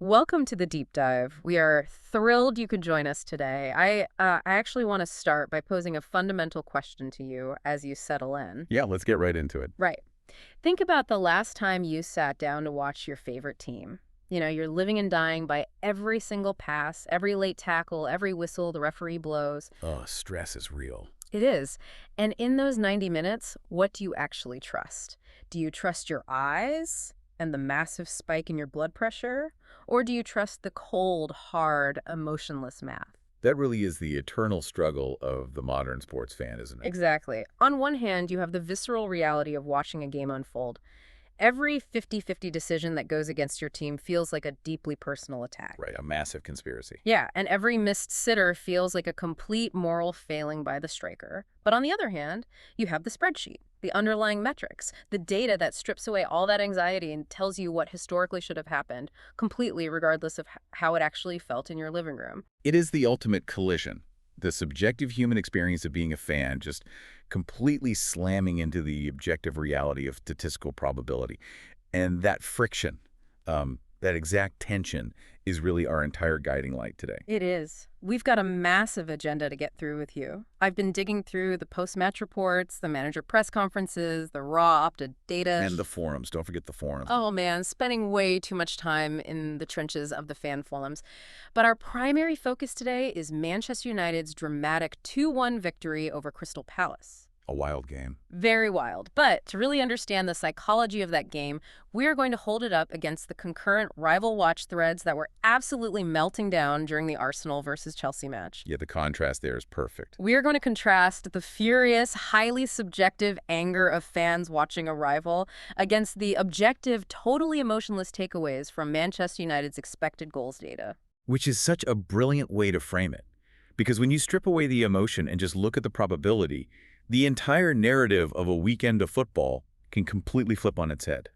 Welcome to the deep dive. We are thrilled you could join us today. I actually want to start by posing a fundamental question to you as you settle in. Yeah, let's get right into it. Right. Think about the last time you sat down to watch your favorite team. You're living and dying by every single pass, every late tackle, every whistle the referee blows. Oh, stress is real. It is. And in those 90 minutes, what do you actually trust? Do you trust your eyes and the massive spike in your blood pressure? Or do you trust the cold, hard, emotionless math? That really is the eternal struggle of the modern sports fan, isn't it? Exactly. On one hand, you have the visceral reality of watching a game unfold. Every 50-50 decision that goes against your team feels like a deeply personal attack. Right, a massive conspiracy. Yeah, and every missed sitter feels like a complete moral failing by the striker. But on the other hand, you have the spreadsheet, the underlying metrics, the data that strips away all that anxiety and tells you what historically should have happened, completely regardless of how it actually felt in your living room. It is the ultimate collision. The subjective human experience of being a fan just completely slamming into the objective reality of statistical probability. And that friction, that exact tension, is really our entire guiding light today. It is. We've got a massive agenda to get through with you. I've been digging through the post-match reports, the manager press conferences, the raw opted data. And the forums. Don't forget the forums. Oh man, spending way too much time in the trenches of the fan forums. But our primary focus today is Manchester United's dramatic 2-1 victory over Crystal Palace. A wild game. Very wild. But to really understand the psychology of that game, we are going to hold it up against the concurrent rival watch threads that were absolutely melting down during the Arsenal versus Chelsea match. Yeah, the contrast there is perfect. We are going to contrast the furious, highly subjective anger of fans watching a rival against the objective, totally emotionless takeaways from Manchester United's expected goals data. Which is such a brilliant way to frame it. Because when you strip away the emotion and just look at the probability, the entire narrative of a weekend of football can completely flip on its head.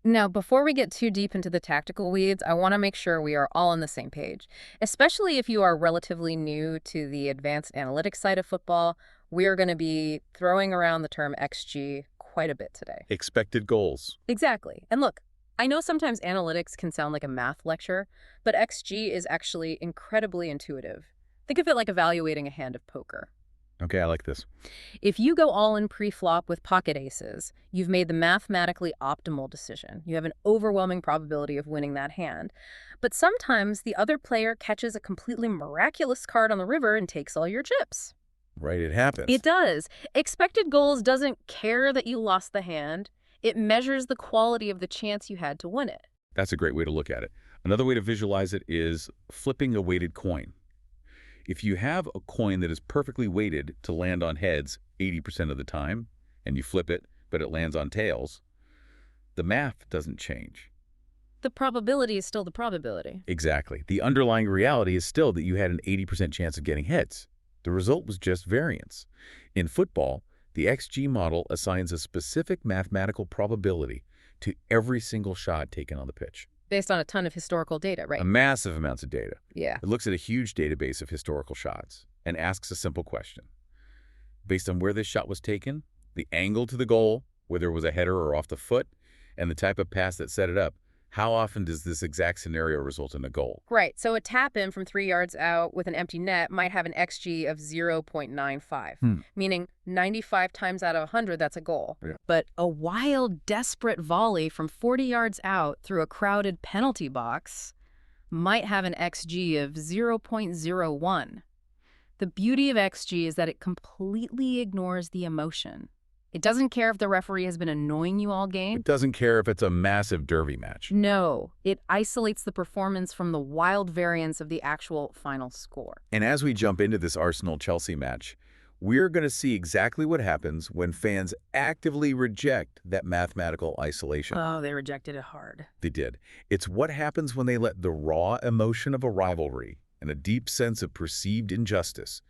Now, before we get too deep into the tactical weeds, I want to make sure we are all on the same page. Especially if you are relatively new to the advanced analytics side of football, we are going to be throwing around the term XG quite a bit today. Expected goals. Exactly. And look, I know sometimes analytics can sound like a math lecture, but XG is actually incredibly intuitive. Think of it like evaluating a hand of poker. Okay, I like this. If you go all in pre-flop with pocket aces, you've made the mathematically optimal decision. You have an overwhelming probability of winning that hand. But sometimes the other player catches a completely miraculous card on the river and takes all your chips. Right, it happens. It does. Expected goals doesn't care that you lost the hand. It measures the quality of the chance you had to win it. That's a great way to look at it. Another way to visualize it is flipping a weighted coin. If you have a coin that is perfectly weighted to land on heads 80% of the time, and you flip it, but it lands on tails, the math doesn't change. The probability is still the probability. Exactly. The underlying reality is still that you had an 80% chance of getting heads. The result was just variance. In football, the XG model assigns a specific mathematical probability to every single shot taken on the pitch. Based on a ton of historical data, right? A massive amounts of data. Yeah. It looks at a huge database of historical shots and asks a simple question. Based on where this shot was taken, the angle to the goal, whether it was a header or off the foot, and the type of pass that set it up, how often does this exact scenario result in a goal? Right. So a tap-in from 3 yards out with an empty net might have an XG of 0.95, meaning 95 times out of 100, that's a goal. Yeah. But a wild, desperate volley from 40 yards out through a crowded penalty box might have an XG of 0.01. The beauty of XG is that it completely ignores the emotion. It doesn't care if the referee has been annoying you all game. It doesn't care if it's a massive derby match. No, it isolates the performance from the wild variance of the actual final score. And as we jump into this Arsenal-Chelsea match, we're going to see exactly what happens when fans actively reject that mathematical isolation. Oh, they rejected it hard. They did. It's what happens when they let the raw emotion of a rivalry and a deep sense of perceived injustice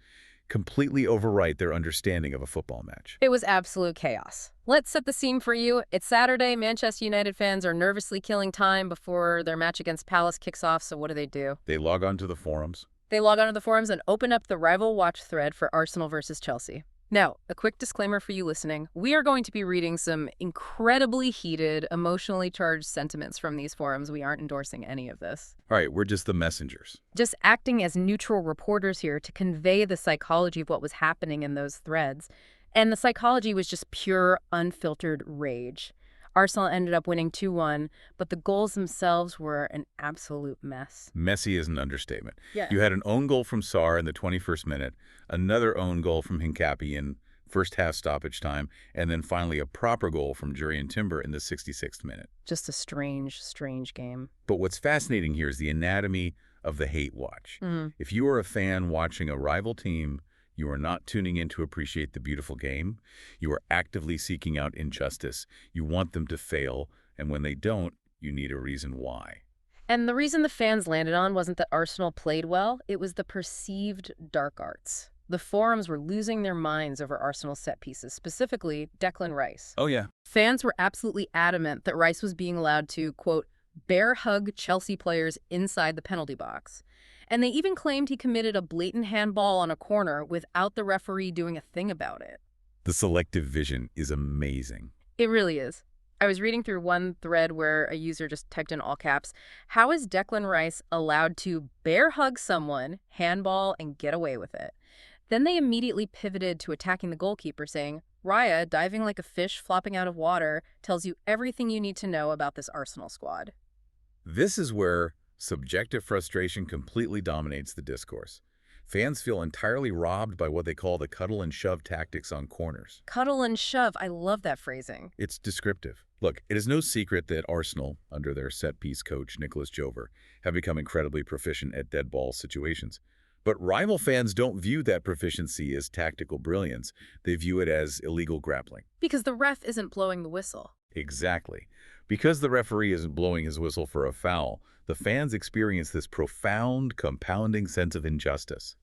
completely overwrite their understanding of a football match. It was absolute chaos. Let's set the scene for you. It's Saturday. Manchester United fans are nervously killing time before their match against Palace kicks off, so what do? They log on to the forums. They log onto the forums and open up the rival watch thread for Arsenal versus Chelsea. Now, a quick disclaimer for you listening. We are going to be reading some incredibly heated, emotionally charged sentiments from these forums. We aren't endorsing any of this. All right, we're just the messengers. Just acting as neutral reporters here to convey the psychology of what was happening in those threads. And the psychology was just pure, unfiltered rage. Arsenal ended up winning 2-1, but the goals themselves were an absolute mess. Messy is an understatement. Yeah. You had an own goal from Sarr in the 21st minute, another own goal from Hincapie in first half stoppage time, and then finally a proper goal from Jurrien Timber in the 66th minute. Just a strange, strange game. But what's fascinating here is the anatomy of the hate watch. If you are a fan watching a rival team, you are not tuning in to appreciate the beautiful game. You are actively seeking out injustice. You want them to fail, and when they don't, you need a reason why. And the reason the fans landed on wasn't that Arsenal played well, it was the perceived dark arts. The forums were losing their minds over Arsenal's set pieces, specifically Declan Rice. Oh, yeah. Fans were absolutely adamant that Rice was being allowed to, quote, bear hug Chelsea players inside the penalty box. And they even claimed he committed a blatant handball on a corner without the referee doing a thing about it. The selective vision is amazing. It really is. I was reading through one thread where a user just typed in all caps, how is Declan Rice allowed to bear hug someone, handball, and get away with it? Then they immediately pivoted to attacking the goalkeeper, saying, Raya, diving like a fish flopping out of water, tells you everything you need to know about this Arsenal squad. This is where subjective frustration completely dominates the discourse. Fans feel entirely robbed by what they call the cuddle and shove tactics on corners. Cuddle and shove, I love that phrasing. It's descriptive. Look, it is no secret that Arsenal, under their set-piece coach Nicholas Jover, have become incredibly proficient at dead ball situations. But rival fans don't view that proficiency as tactical brilliance. They view it as illegal grappling. Because the ref isn't blowing the whistle. Exactly. Because the referee isn't blowing his whistle for a foul, the fans experience this profound, compounding sense of injustice.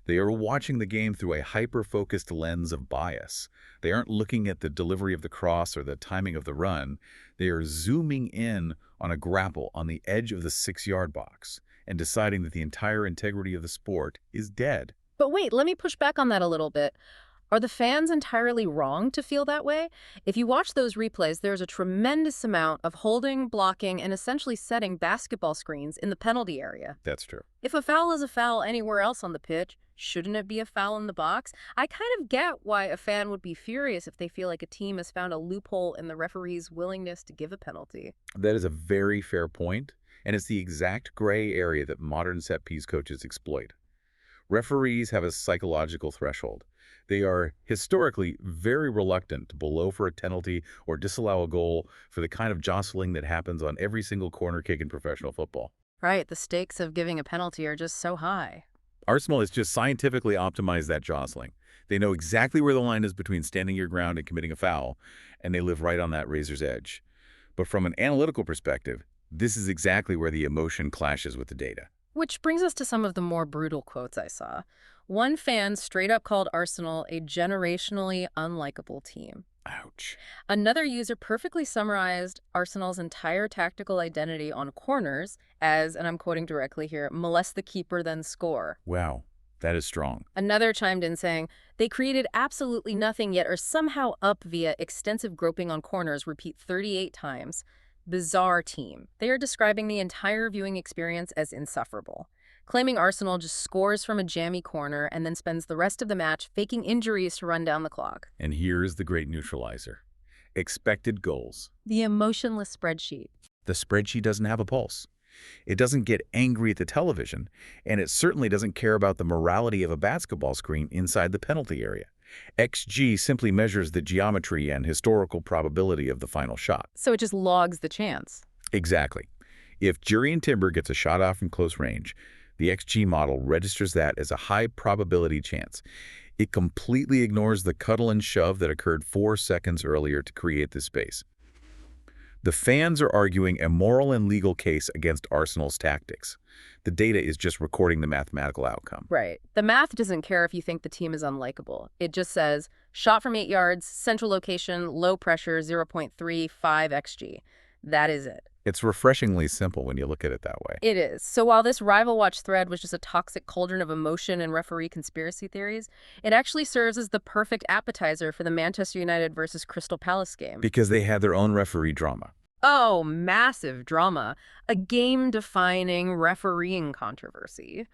They are watching the game through a hyper-focused lens of bias. They aren't looking at the delivery of the cross or the timing of the run. They are zooming in on a grapple on the edge of the 6-yard box and deciding that the entire integrity of the sport is dead. But wait, let me push back on that a little bit. Are the fans entirely wrong to feel that way? If you watch those replays, there's a tremendous amount of holding, blocking, and essentially setting basketball screens in the penalty area. That's true. If a foul is a foul anywhere else on the pitch, shouldn't it be a foul in the box? I kind of get why a fan would be furious if they feel like a team has found a loophole in the referee's willingness to give a penalty. That is a very fair point, and it's the exact gray area that modern set-piece coaches exploit. Referees have a psychological threshold. They are historically very reluctant to blow for a penalty or disallow a goal for the kind of jostling that happens on every single corner kick in professional football. Right, the stakes of giving a penalty are just so high. Arsenal has just scientifically optimized that jostling. They know exactly where the line is between standing your ground and committing a foul, and they live right on that razor's edge. But from an analytical perspective, this is exactly where the emotion clashes with the data. Which brings us to some of the more brutal quotes I saw. One fan straight up called Arsenal a generationally unlikable team. Ouch. Another user perfectly summarized Arsenal's entire tactical identity on corners as, and I'm quoting directly here, molest the keeper then score. Wow, that is strong. Another chimed in saying, they created absolutely nothing yet are somehow up via extensive groping on corners, repeat 38 times. Bizarre team. They are describing the entire viewing experience as insufferable, claiming Arsenal just scores from a jammy corner and then spends the rest of the match faking injuries to run down the clock. And here's the great neutralizer. Expected goals. The emotionless spreadsheet. The spreadsheet doesn't have a pulse. It doesn't get angry at the television, and it certainly doesn't care about the morality of a basketball screen inside the penalty area. XG simply measures the geometry and historical probability of the final shot. So it just logs the chance. Exactly. If Jurrien Timber gets a shot off from close range, the XG model registers that as a high probability chance. It completely ignores the cuddle and shove that occurred 4 seconds earlier to create this space. The fans are arguing a moral and legal case against Arsenal's tactics. The data is just recording the mathematical outcome. Right. The math doesn't care if you think the team is unlikable. It just says, shot from 8 yards, central location, low pressure, 0.35 XG. That is it. It's refreshingly simple when you look at it that way. It is. So while this Rival Watch thread was just a toxic cauldron of emotion and referee conspiracy theories, it actually serves as the perfect appetizer for the Manchester United versus Crystal Palace game. Because they had their own referee drama. Oh, massive drama. A game-defining refereeing controversy.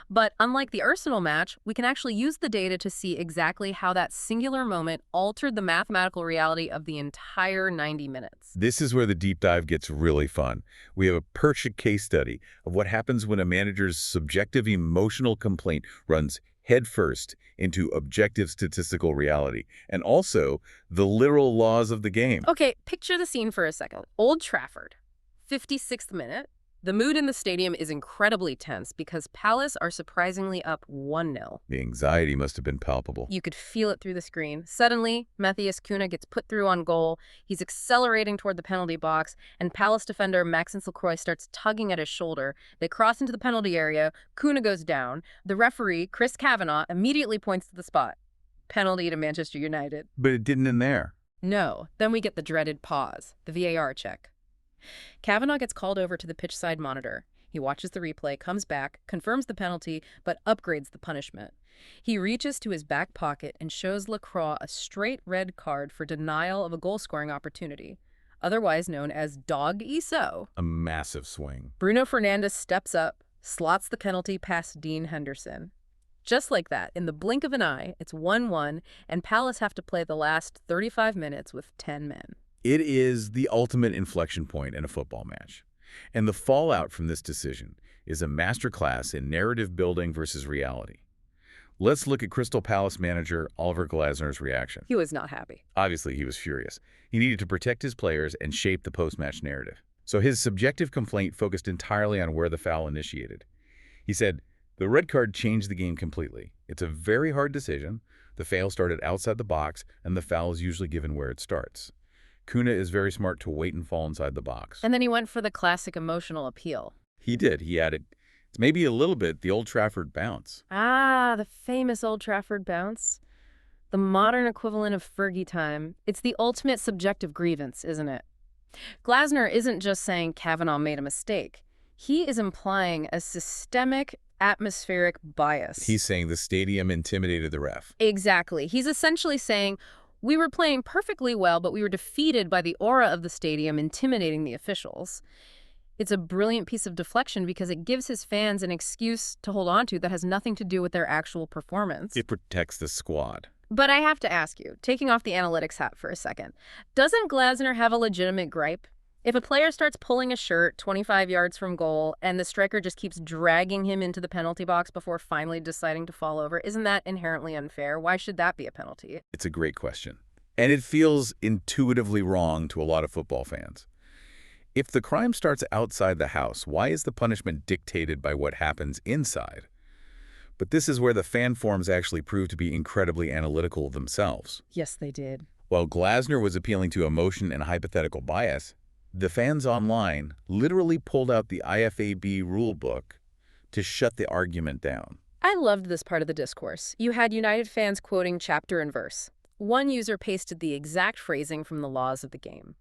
But unlike the Arsenal match, we can actually use the data to see exactly how that singular moment altered the mathematical reality of the entire 90 minutes. This is where the deep dive gets really fun. We have a perfect case study of what happens when a manager's subjective emotional complaint runs headfirst into objective statistical reality, and also the literal laws of the game. Okay, picture the scene for a second. Old Trafford, 56th minute. The mood in the stadium is incredibly tense because Palace are surprisingly up 1-0. The anxiety must have been palpable. You could feel it through the screen. Suddenly, Matthias Cunha gets put through on goal. He's accelerating toward the penalty box, and Palace defender Maxence Lacroix starts tugging at his shoulder. They cross into the penalty area. Cunha goes down. The referee, Chris Kavanagh, immediately points to the spot. Penalty to Manchester United. But it didn't end there. No. Then we get the dreaded pause, the VAR check. Kavanagh gets called over to the pitch side monitor. He watches the replay, comes back, confirms the penalty, but upgrades the punishment. He reaches to his back pocket and shows Lacroix a straight red card for denial of a goal-scoring opportunity, otherwise known as dog-ESO. A massive swing. Bruno Fernandes steps up, slots the penalty past Dean Henderson. Just like that, in the blink of an eye, it's 1-1, and Palace have to play the last 35 minutes with 10 men. It is the ultimate inflection point in a football match. And the fallout from this decision is a masterclass in narrative building versus reality. Let's look at Crystal Palace manager Oliver Glasner's reaction. He was not happy. Obviously, he was furious. He needed to protect his players and shape the post-match narrative. So his subjective complaint focused entirely on where the foul initiated. He said, "The red card changed the game completely. It's a very hard decision. The foul started outside the box, and the foul is usually given where it starts. Cunha is very smart to wait and fall inside the box." And then he went for the classic emotional appeal. He did. He added, "It's maybe a little bit the Old Trafford bounce." Ah, the famous Old Trafford bounce. The modern equivalent of Fergie time. It's the ultimate subjective grievance, isn't it? Glasner isn't just saying Kavanagh made a mistake. He is implying a systemic atmospheric bias. He's saying the stadium intimidated the ref. Exactly. He's essentially saying, we were playing perfectly well, but we were defeated by the aura of the stadium intimidating the officials. It's a brilliant piece of deflection because it gives his fans an excuse to hold on to that has nothing to do with their actual performance. It protects the squad. But I have to ask you, taking off the analytics hat for a second, doesn't Glasner have a legitimate gripe? If a player starts pulling a shirt 25 yards from goal and the striker just keeps dragging him into the penalty box before finally deciding to fall over, isn't that inherently unfair? Why should that be a penalty? It's a great question. And it feels intuitively wrong to a lot of football fans. If the crime starts outside the house, why is the punishment dictated by what happens inside? But this is where the fan forums actually prove to be incredibly analytical themselves. Yes, they did. While Glasner was appealing to emotion and hypothetical bias, the fans online literally pulled out the IFAB rulebook to shut the argument down. I loved this part of the discourse. You had United fans quoting chapter and verse. One user pasted the exact phrasing from the laws of the game.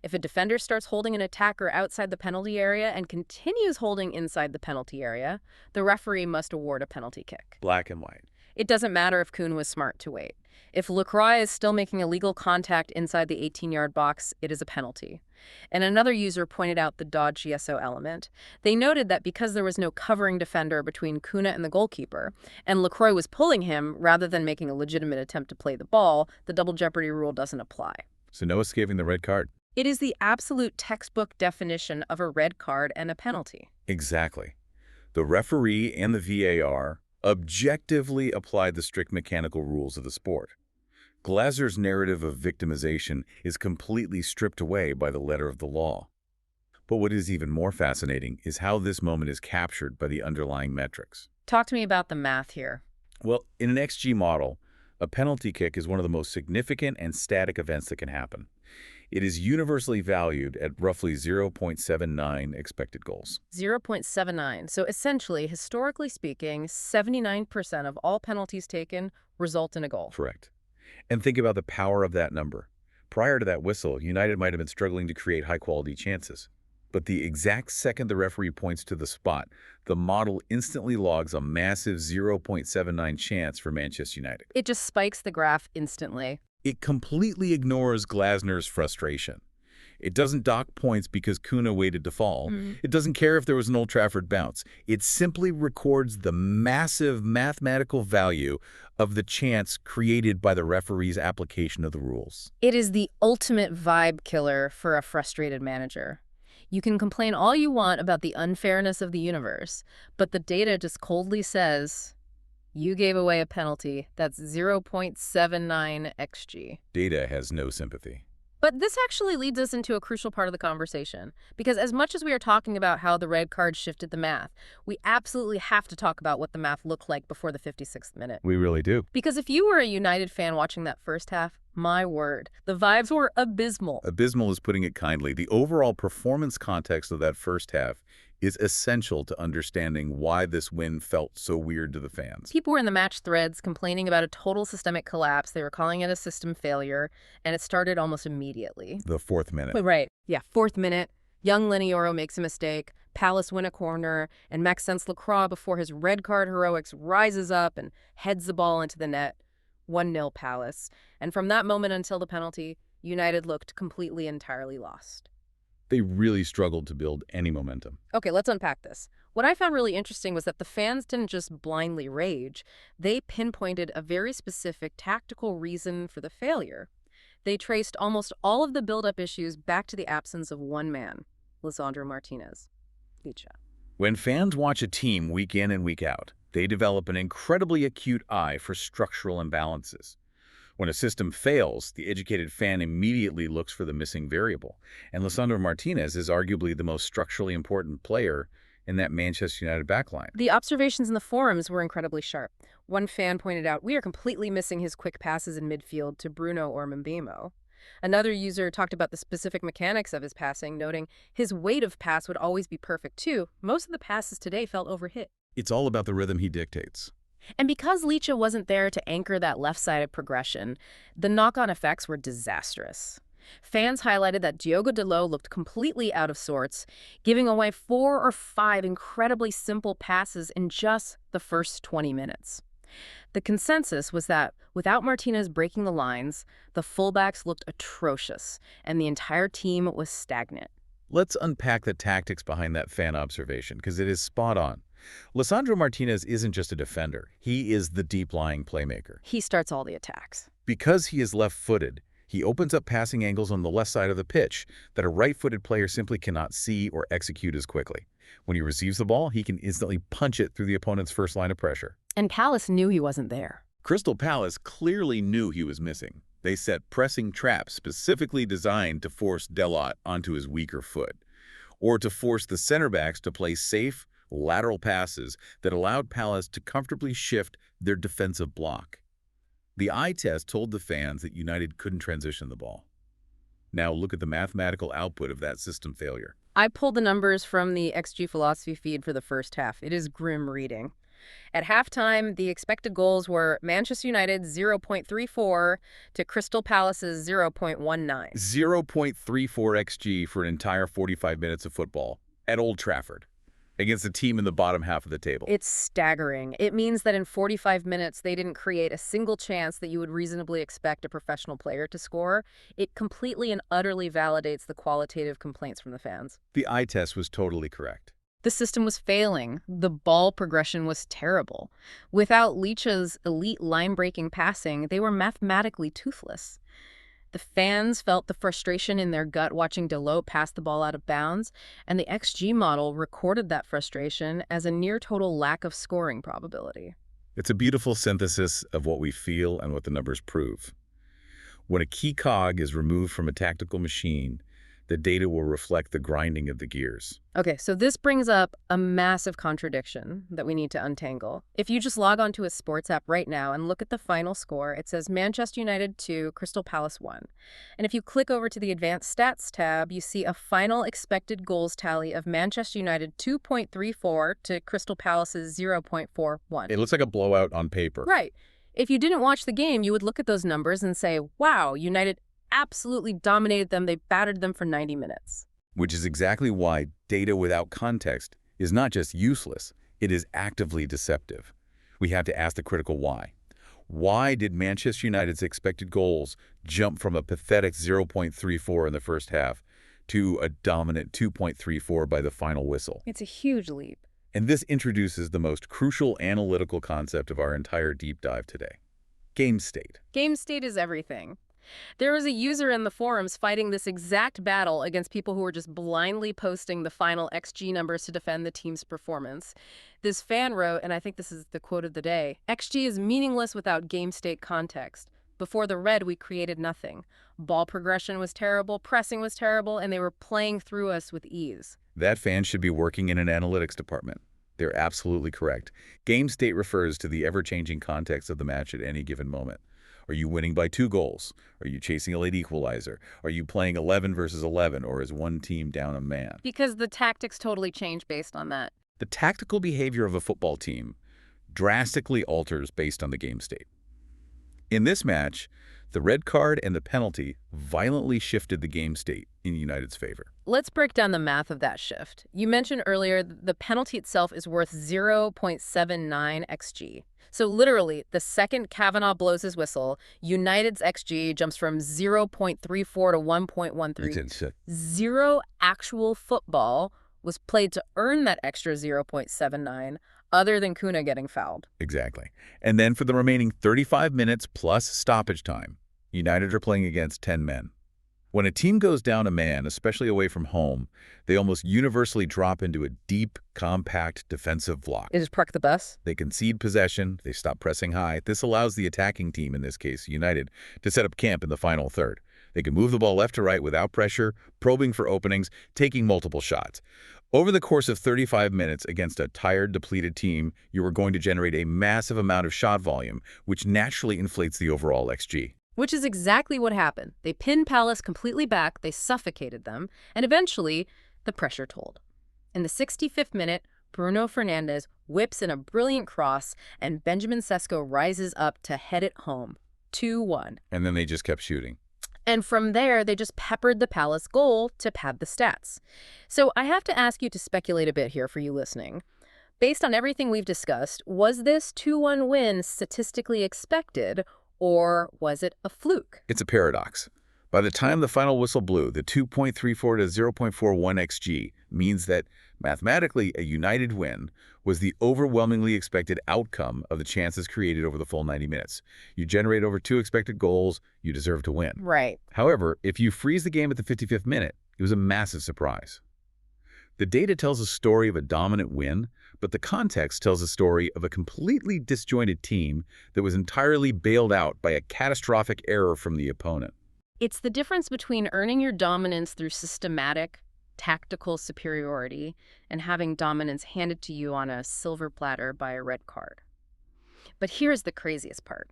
If a defender starts holding an attacker outside the penalty area and continues holding inside the penalty area, the referee must award a penalty kick. Black and white. It doesn't matter if Kuhn was smart to wait. If Lacroix is still making illegal contact inside the 18-yard box, it is a penalty. And another user pointed out the dodge GSO element. They noted that because there was no covering defender between Cunha and the goalkeeper, and Lacroix was pulling him rather than making a legitimate attempt to play the ball, the double jeopardy rule doesn't apply. So no escaping the red card. It is the absolute textbook definition of a red card and a penalty. Exactly. The referee and the VAR objectively applied the strict mechanical rules of the sport. Glasner's narrative of victimization is completely stripped away by the letter of the law. But what is even more fascinating is how this moment is captured by the underlying metrics. Talk to me about the math here. Well, in an XG model, a penalty kick is one of the most significant and static events that can happen. It is universally valued at roughly 0.79 expected goals. 0.79. So essentially, historically speaking, 79% of all penalties taken result in a goal. Correct. And think about the power of that number. Prior to that whistle, United might have been struggling to create high-quality chances. But the exact second the referee points to the spot, the model instantly logs a massive 0.79 chance for Manchester United. It just spikes the graph instantly. It completely ignores Glasner's frustration. It doesn't dock points because Kuna waited to fall. It doesn't care if there was an Old Trafford bounce. It simply records the massive mathematical value of the chance created by the referee's application of the rules. It is the ultimate vibe killer for a frustrated manager. You can complain all you want about the unfairness of the universe, but the data just coldly says, you gave away a penalty. That's 0.79 xg. Data has no sympathy. But this actually leads us into a crucial part of the conversation, because as much as we are talking about how the red card shifted the math, we absolutely have to talk about what the math looked like before the 56th minute. We really do. Because if you were a United fan watching that first half, my word, the vibes were abysmal. Abysmal is putting it kindly. The overall performance context of that first half is essential to understanding why this win felt so weird to the fans. People were in the match threads complaining about a total systemic collapse. They were calling it a system failure, and it started almost immediately. The fourth minute. Right. Yeah, fourth minute. Young Lenioro makes a mistake. Palace win a corner, and Maxence Lacroix, before his red card heroics, rises up and heads the ball into the net. 1-0 Palace. And from that moment until the penalty, United looked completely, entirely lost. They really struggled to build any momentum. Okay, let's unpack this. What I found really interesting was that the fans didn't just blindly rage. They pinpointed a very specific tactical reason for the failure. They traced almost all of the build-up issues back to the absence of one man, Lisandro Martinez. Licha. When fans watch a team week in and week out, they develop an incredibly acute eye for structural imbalances. When a system fails, the educated fan immediately looks for the missing variable. And Lisandro Martinez is arguably the most structurally important player in that Manchester United backline. The observations in the forums were incredibly sharp. One fan pointed out, we are completely missing his quick passes in midfield to Bruno or Mbeumo. Another user talked about the specific mechanics of his passing, noting his weight of pass would always be perfect too. Most of the passes today felt overhit. It's all about the rhythm he dictates. And because Licha wasn't there to anchor that left-sided progression, the knock-on effects were disastrous. Fans highlighted that Diogo Dalot looked completely out of sorts, giving away 4 or 5 incredibly simple passes in just the first 20 minutes. The consensus was that without Martinez breaking the lines, the fullbacks looked atrocious, and the entire team was stagnant. Let's unpack the tactics behind that fan observation, because it is spot on. Lisandro Martinez isn't just a defender. He is the deep-lying playmaker. He starts all the attacks. Because he is left-footed, he opens up passing angles on the left side of the pitch that a right-footed player simply cannot see or execute as quickly. When he receives the ball, he can instantly punch it through the opponent's first line of pressure. And Palace knew he wasn't there. Crystal Palace clearly knew he was missing. They set pressing traps specifically designed to force Dalot onto his weaker foot, or to force the center backs to play safe, lateral passes that allowed Palace to comfortably shift their defensive block. The eye test told the fans that United couldn't transition the ball. Now look at the mathematical output of that system failure. I pulled the numbers from the XG philosophy feed for the first half. It is grim reading. At halftime, the expected goals were Manchester United 0.34 to Crystal Palace's 0.19. 0.34 XG for an entire 45 minutes of football at Old Trafford against a team in the bottom half of the table. It's staggering. It means that in 45 minutes, they didn't create a single chance that you would reasonably expect a professional player to score. It completely and utterly validates the qualitative complaints from the fans. The eye test was totally correct. The system was failing. The ball progression was terrible. Without Licha's elite line-breaking passing, they were mathematically toothless. The fans felt the frustration in their gut watching Dalot pass the ball out of bounds, and the XG model recorded that frustration as a near-total lack of scoring probability. It's a beautiful synthesis of what we feel and what the numbers prove. When a key cog is removed from a tactical machine, the data will reflect the grinding of the gears. Okay, so this brings up a massive contradiction that we need to untangle. If you just log onto a sports app right now and look at the final score, it says Manchester United 2, Crystal Palace 1. And if you click over to the Advanced Stats tab, you see a final expected goals tally of Manchester United 2.34 to Crystal Palace's 0.41. It looks like a blowout on paper. Right. If you didn't watch the game, you would look at those numbers and say, wow, United absolutely dominated them. They battered them for 90 minutes. Which is exactly why data without context is not just useless, it is actively deceptive. We have to ask the critical why. Why did Manchester United's expected goals jump from a pathetic 0.34 in the first half to a dominant 2.34 by the final whistle? It's a huge leap. And this introduces the most crucial analytical concept of our entire deep dive today: game state. Game state is everything. There was a user in the forums fighting this exact battle against people who were just blindly posting the final XG numbers to defend the team's performance. This fan wrote, and I think this is the quote of the day, "XG is meaningless without game state context. Before the red, we created nothing. Ball progression was terrible, pressing was terrible, and they were playing through us with ease." That fan should be working in an analytics department. They're absolutely correct. Game state refers to the ever-changing context of the match at any given moment. Are you winning by 2 goals? Are you chasing a late equalizer? Are you playing 11 versus 11, or is one team down a man? Because the tactics totally change based on that. The tactical behavior of a football team drastically alters based on the game state. In this match, the red card and the penalty violently shifted the game state in United's favor. Let's break down the math of that shift. You mentioned earlier the penalty itself is worth 0.79 XG. So literally, the second Kavanaugh blows his whistle, United's XG jumps from 0.34 to 1.13. Zero actual football was played to earn that extra 0.79, other than Kuna getting fouled. Exactly. And then for the remaining 35 minutes plus stoppage time, United are playing against 10 men. When a team goes down a man, especially away from home, they almost universally drop into a deep, compact defensive block. It is park the bus. They concede possession, they stop pressing high. This allows the attacking team, in this case United, to set up camp in the final third. They can move the ball left to right without pressure, probing for openings, taking multiple shots. Over the course of 35 minutes against a tired, depleted team, you are going to generate a massive amount of shot volume, which naturally inflates the overall XG. Which is exactly what happened. They pinned Palace completely back, they suffocated them, and eventually, the pressure told. In the 65th minute, Bruno Fernandes whips in a brilliant cross, and Benjamin Sesko rises up to head it home. 2-1. And then they just kept shooting. And from there, they just peppered the Palace goal to pad the stats. So I have to ask you to speculate a bit here for you listening. Based on everything we've discussed, was this 2-1 win statistically expected, or was it a fluke? It's a paradox. By the time the final whistle blew, the 2.34 to 0.41 XG means that mathematically a United win was the overwhelmingly expected outcome of the chances created over the full 90 minutes. You generate over 2 expected goals, you deserve to win. Right. However, if you freeze the game at the 55th minute, it was a massive surprise. The data tells a story of a dominant win, but the context tells a story of a completely disjointed team that was entirely bailed out by a catastrophic error from the opponent. It's the difference between earning your dominance through systematic, tactical superiority and having dominance handed to you on a silver platter by a red card. But here's the craziest part.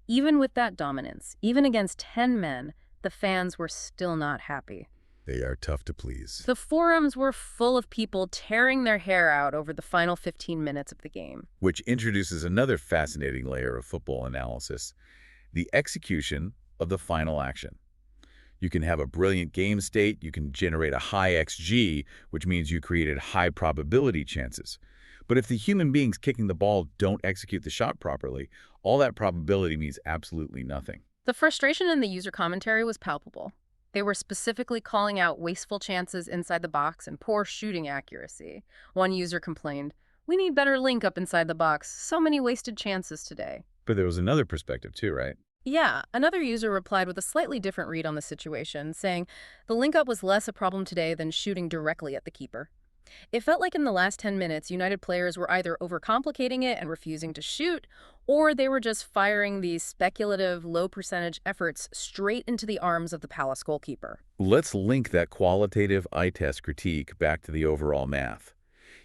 Even with that dominance, even against 10 men, the fans were still not happy. They are tough to please. The forums were full of people tearing their hair out over the final 15 minutes of the game. Which introduces another fascinating layer of football analysis: the execution of the final action. You can have a brilliant game state, you can generate a high XG, which means you created high probability chances. But if the human beings kicking the ball don't execute the shot properly, all that probability means absolutely nothing. The frustration in the user commentary was palpable. They were specifically calling out wasteful chances inside the box and poor shooting accuracy. One user complained, "We need better link up inside the box. So many wasted chances today." But there was another perspective too, right? Yeah, another user replied with a slightly different read on the situation, saying the link up was less a problem today than shooting directly at the keeper. It felt like in the last 10 minutes, United players were either overcomplicating it and refusing to shoot, or they were just firing these speculative, low-percentage efforts straight into the arms of the Palace goalkeeper. Let's link that qualitative eye test critique back to the overall math.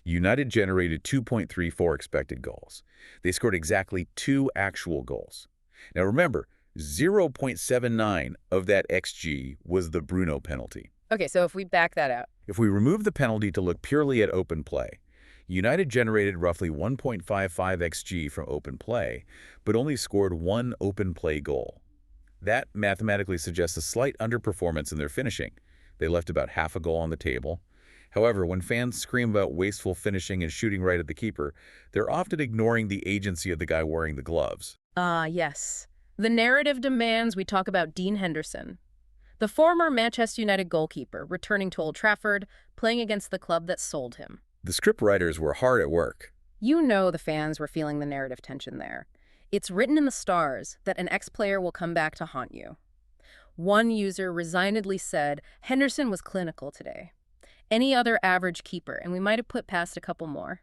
United generated 2.34 expected goals. They scored exactly 2 actual goals. Now remember, 0.79 of that XG was the Bruno penalty. Okay, so if we back that out. If we remove the penalty to look purely at open play, United generated roughly 1.55 XG from open play, but only scored 1 open play goal. That mathematically suggests a slight underperformance in their finishing. They left about half a goal on the table. However, when fans scream about wasteful finishing and shooting right at the keeper, they're often ignoring the agency of the guy wearing the gloves. Ah, yes. The narrative demands we talk about Dean Henderson, the former Manchester United goalkeeper, returning to Old Trafford, playing against the club that sold him. The script writers were hard at work. You know the fans were feeling the narrative tension there. It's written in the stars that an ex-player will come back to haunt you. One user resignedly said, Henderson was clinical today. Any other average keeper, and we might have put past a couple more.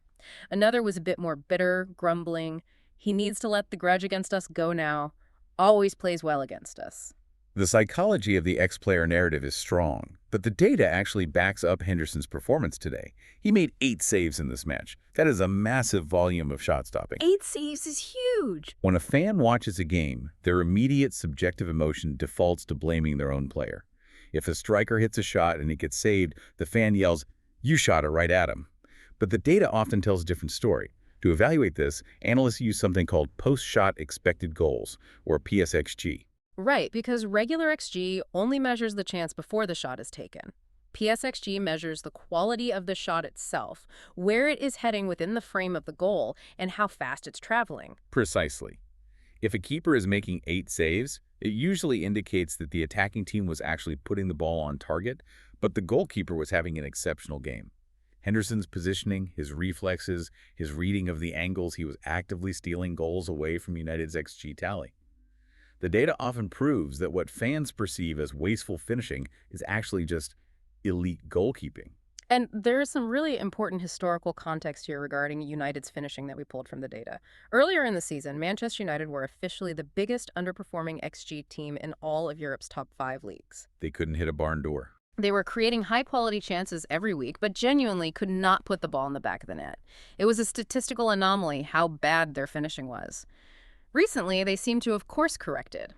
Another was a bit more bitter, grumbling. He needs to let the grudge against us go now. Always plays well against us. The psychology of the ex-player narrative is strong, but the data actually backs up Henderson's performance today. He made 8 saves in this match. That is a massive volume of shot stopping. 8 saves is huge. When a fan watches a game, their immediate subjective emotion defaults to blaming their own player. If a striker hits a shot and it gets saved, the fan yells, "You shot it right at him." But the data often tells a different story. To evaluate this, analysts use something called post-shot expected goals, or PSXG. Right, because regular XG only measures the chance before the shot is taken. PSXG measures the quality of the shot itself, where it is heading within the frame of the goal, and how fast it's traveling. Precisely. If a keeper is making 8 saves, it usually indicates that the attacking team was actually putting the ball on target, but the goalkeeper was having an exceptional game. Henderson's positioning, his reflexes, his reading of the angles, he was actively stealing goals away from United's XG tally. The data often proves that what fans perceive as wasteful finishing is actually just elite goalkeeping. And there is some really important historical context here regarding United's finishing that we pulled from the data. Earlier in the season, Manchester United were officially the biggest underperforming XG team in all of Europe's top 5 leagues. They couldn't hit a barn door. They were creating high-quality chances every week, but genuinely could not put the ball in the back of the net. It was a statistical anomaly how bad their finishing was. Recently, they seem to have course-corrected.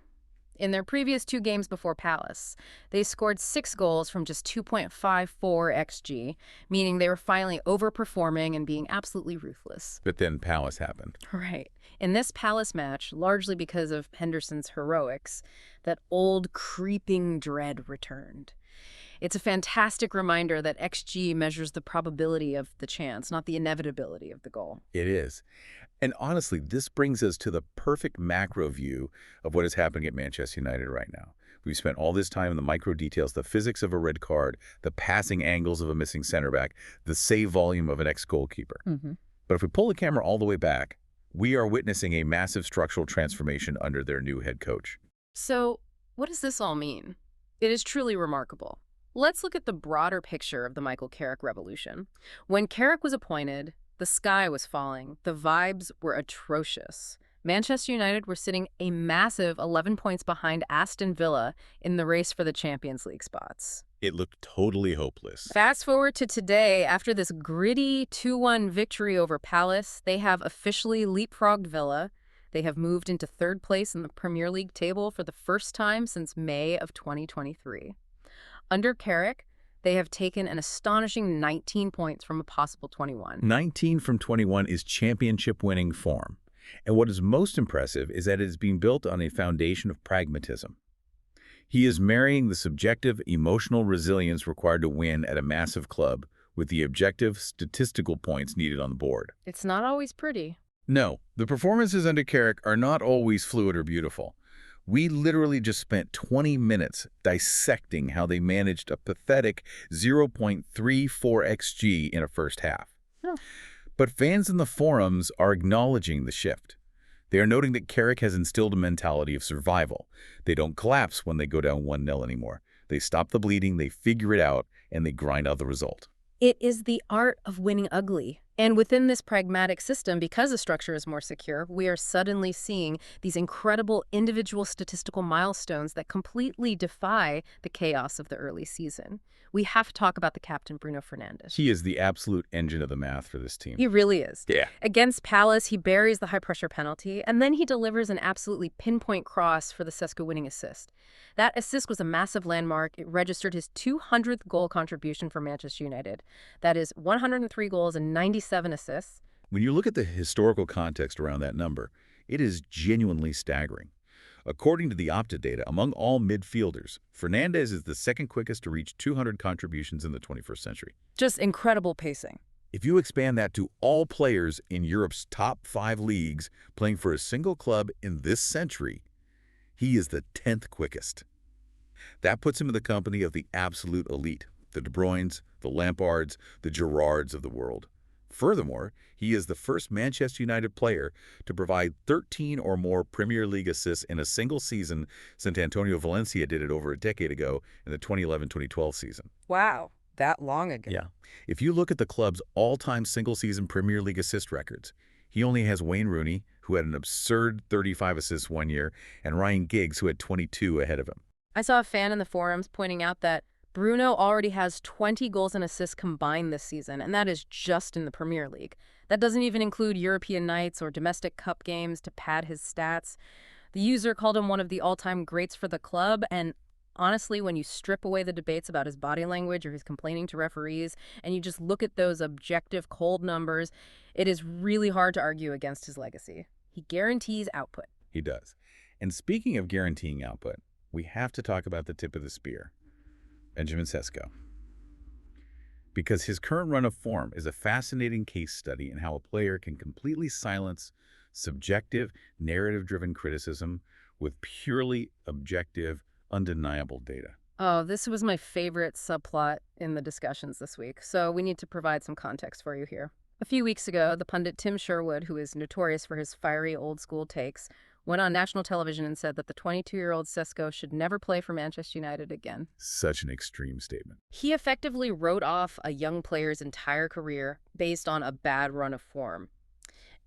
In their previous 2 games before Palace, they scored 6 goals from just 2.54 xG, meaning they were finally overperforming and being absolutely ruthless. But then Palace happened. Right. In this Palace match, largely because of Henderson's heroics, that old creeping dread returned. It's a fantastic reminder that XG measures the probability of the chance, not the inevitability of the goal. It is. And honestly, this brings us to the perfect macro view of what is happening at Manchester United right now. We've spent all this time in the micro details, the physics of a red card, the passing angles of a missing center back, the save volume of an ex-goalkeeper. But if we pull the camera all the way back, we are witnessing a massive structural transformation under their new head coach. So, what does this all mean? It is truly remarkable. Let's look at the broader picture of the Michael Carrick revolution. When Carrick was appointed, the sky was falling. The vibes were atrocious. Manchester United were sitting a massive 11 points behind Aston Villa in the race for the Champions League spots. It looked totally hopeless. Fast forward to today, after this gritty 2-1 victory over Palace, they have officially leapfrogged Villa. They have moved into 3rd place in the Premier League table for the first time since May of 2023. Under Carrick, they have taken an astonishing 19 points from a possible 21. 19 from 21 is championship-winning form. And what is most impressive is that it is being built on a foundation of pragmatism. He is marrying the subjective, emotional resilience required to win at a massive club with the objective, statistical points needed on the board. It's not always pretty. No, the performances under Carrick are not always fluid or beautiful. We literally just spent 20 minutes dissecting how they managed a pathetic 0.34 xG in a first half. Oh. But fans in the forums are acknowledging the shift. They are noting that Carrick has instilled a mentality of survival. They don't collapse when they go down 1-0 anymore. They stop the bleeding, they figure it out, and they grind out the result. It is the art of winning ugly. And within this pragmatic system, because the structure is more secure, we are suddenly seeing these incredible individual statistical milestones that completely defy the chaos of the early season. We have to talk about the captain, Bruno Fernandes. He is the absolute engine of the math for this team. He really is. Yeah. Against Palace, he buries the high-pressure penalty, and then he delivers an absolutely pinpoint cross for the Sesko-winning assist. That assist was a massive landmark. It registered his 200th goal contribution for Manchester United. That is 103 goals and 97 assists. When you look at the historical context around that number, it is genuinely staggering. According to the Opta data, among all midfielders, Fernandez is the second quickest to reach 200 contributions in the 21st century. Just incredible pacing. If you expand that to all players in Europe's top 5 leagues playing for a single club in this century, he is the 10th quickest. That puts him in the company of the absolute elite, the De Bruynes, the Lampards, the Gerrards of the world. Furthermore, he is the first Manchester United player to provide 13 or more Premier League assists in a single season since Antonio Valencia did it over a decade ago in the 2011-2012 season. Wow, that long ago. Yeah. If you look at the club's all-time single-season Premier League assist records, he only has Wayne Rooney, who had an absurd 35 assists one year, and Ryan Giggs, who had 22 ahead of him. I saw a fan in the forums pointing out that Bruno already has 20 goals and assists combined this season, and that is just in the Premier League. That doesn't even include European nights or domestic cup games to pad his stats. The user called him one of the all-time greats for the club, and honestly, when you strip away the debates about his body language or his complaining to referees, and you just look at those objective, cold numbers, it is really hard to argue against his legacy. He guarantees output. He does. And speaking of guaranteeing output, we have to talk about the tip of the spear, Benjamin Sesko. Because his current run of form is a fascinating case study in how a player can completely silence subjective, narrative-driven criticism with purely objective, undeniable data. Oh, this was my favorite subplot in the discussions this week, so we need to provide some context for you here. A few weeks ago, the pundit Tim Sherwood, who is notorious for his fiery old-school takes, went on national television and said that the 22-year-old Sesko should never play for Manchester United again. Such an extreme statement. He effectively wrote off a young player's entire career based on a bad run of form.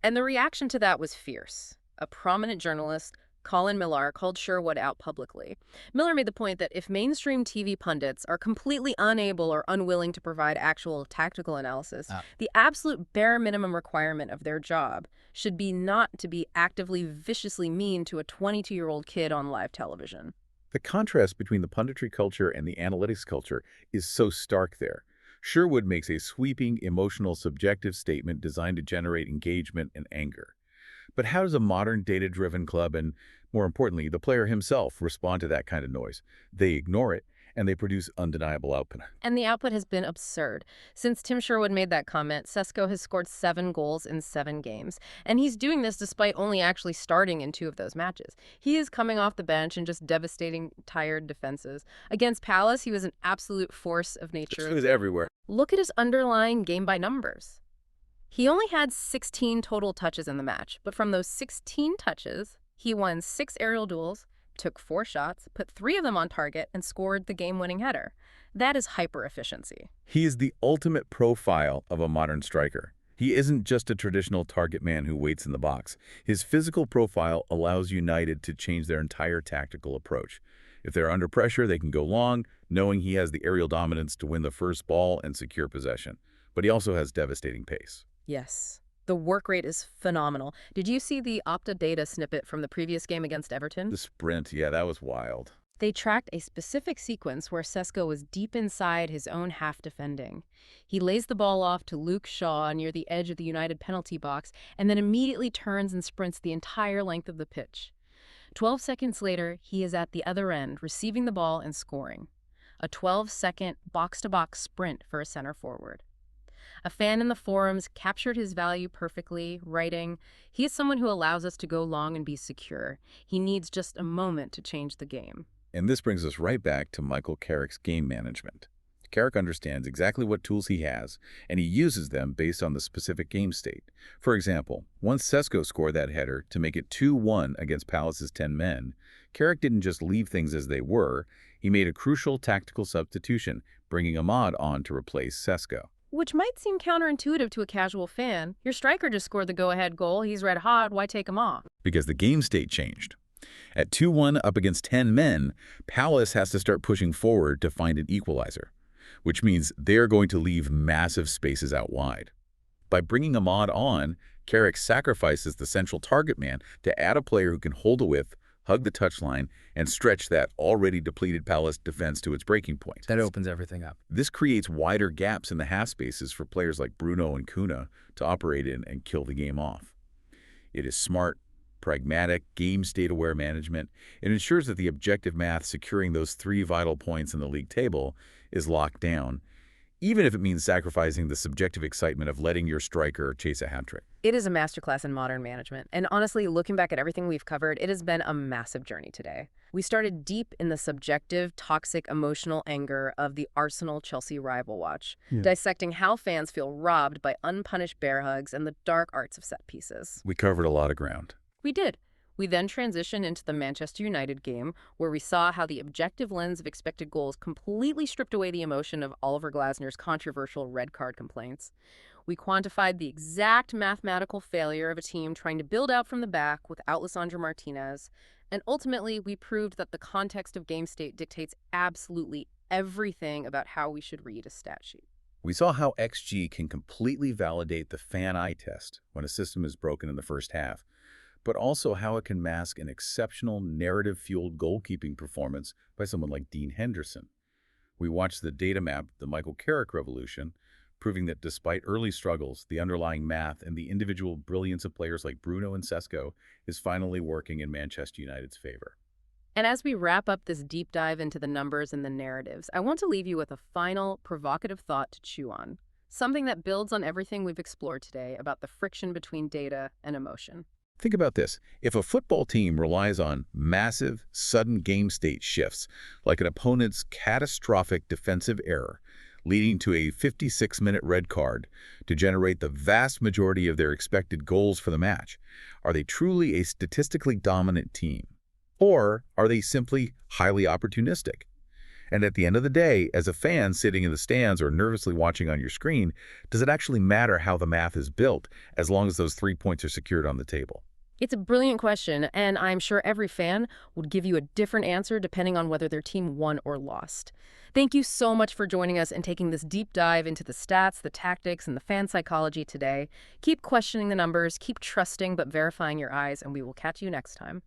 And the reaction to that was fierce. A prominent journalist, Colin Millar, called Sherwood out publicly. Miller made the point that if mainstream TV pundits are completely unable or unwilling to provide actual tactical analysis, the absolute bare minimum requirement of their job should be not to be actively, viciously mean to a 22-year-old kid on live television. The contrast between the punditry culture and the analytics culture is so stark there. Sherwood makes a sweeping, emotional, subjective statement designed to generate engagement and anger. But how does a modern data-driven club and, more importantly, the player himself respond to that kind of noise? They ignore it, and they produce undeniable output. And the output has been absurd. Since Tim Sherwood made that comment, Sesko has scored 7 goals in 7 games. And he's doing this despite only actually starting in 2 of those matches. He is coming off the bench and just devastating tired defenses. Against Palace, he was an absolute force of nature. He was everywhere. Look at his underlying game-by numbers. He only had 16 total touches in the match, but from those 16 touches, he won 6 aerial duels, took 4 shots, put 3 of them on target, and scored the game-winning header. That is hyper-efficiency. He is the ultimate profile of a modern striker. He isn't just a traditional target man who waits in the box. His physical profile allows United to change their entire tactical approach. If they're under pressure, they can go long, knowing he has the aerial dominance to win the first ball and secure possession. But he also has devastating pace. Yes. The work rate is phenomenal. Did you see the Opta data snippet from the previous game against Everton? The sprint, yeah, that was wild. They tracked a specific sequence where Sesko was deep inside his own half defending. He lays the ball off to Luke Shaw near the edge of the United penalty box and then immediately turns and sprints the entire length of the pitch. 12 seconds later, he is at the other end, receiving the ball and scoring. A 12-second box-to-box sprint for a center forward. A fan in the forums captured his value perfectly, writing, "He is someone who allows us to go long and be secure. He needs just a moment to change the game." And this brings us right back to Michael Carrick's game management. Carrick understands exactly what tools he has, and he uses them based on the specific game state. For example, once Sesko scored that header to make it 2-1 against Palace's 10 men, Carrick didn't just leave things as they were, he made a crucial tactical substitution, bringing Ahmad on to replace Sesko. Which might seem counterintuitive to a casual fan. Your striker just scored the go-ahead goal. He's red hot. Why take him off? Because the game state changed. At 2-1 up against 10 men, Palace has to start pushing forward to find an equalizer, which means they're going to leave massive spaces out wide. By bringing Ahmad on, Carrick sacrifices the central target man to add a player who can hold a width, hug the touchline, and stretch that already depleted Palace defense to its breaking point. That opens everything up. This creates wider gaps in the half spaces for players like Bruno and Kuna to operate in and kill the game off. It is smart, pragmatic, game state-aware management. It ensures that the objective math securing those three vital points in the league table is locked down, even if it means sacrificing the subjective excitement of letting your striker chase a hat trick. It is a masterclass in modern management. And honestly, looking back at everything we've covered, it has been a massive journey today. We started deep in the subjective, toxic, emotional anger of the Arsenal-Chelsea rival watch, dissecting how fans feel robbed by unpunished bear hugs and the dark arts of set pieces. We covered a lot of ground. We did. We then transitioned into the Manchester United game, where we saw how the objective lens of expected goals completely stripped away the emotion of Oliver Glasner's controversial red card complaints. We quantified the exact mathematical failure of a team trying to build out from the back without Lisandro Martinez, and ultimately we proved that the context of game state dictates absolutely everything about how we should read a stat sheet. We saw how XG can completely validate the fan eye test when a system is broken in the first half, but also how it can mask an exceptional narrative-fueled goalkeeping performance by someone like Dean Henderson. We watched the data map, the Michael Carrick revolution, proving that despite early struggles, the underlying math and the individual brilliance of players like Bruno and Sesko is finally working in Manchester United's favor. And as we wrap up this deep dive into the numbers and the narratives, I want to leave you with a final, provocative thought to chew on. Something that builds on everything we've explored today about the friction between data and emotion. Think about this. If a football team relies on massive, sudden game state shifts, like an opponent's catastrophic defensive error, leading to a 56-minute red card to generate the vast majority of their expected goals for the match, are they truly a statistically dominant team? Or are they simply highly opportunistic? And at the end of the day, as a fan sitting in the stands or nervously watching on your screen, does it actually matter how the math is built as long as those 3 points are secured on the table? It's a brilliant question, and I'm sure every fan would give you a different answer depending on whether their team won or lost. Thank you so much for joining us and taking this deep dive into the stats, the tactics, and the fan psychology today. Keep questioning the numbers, keep trusting but verifying your eyes, and we will catch you next time.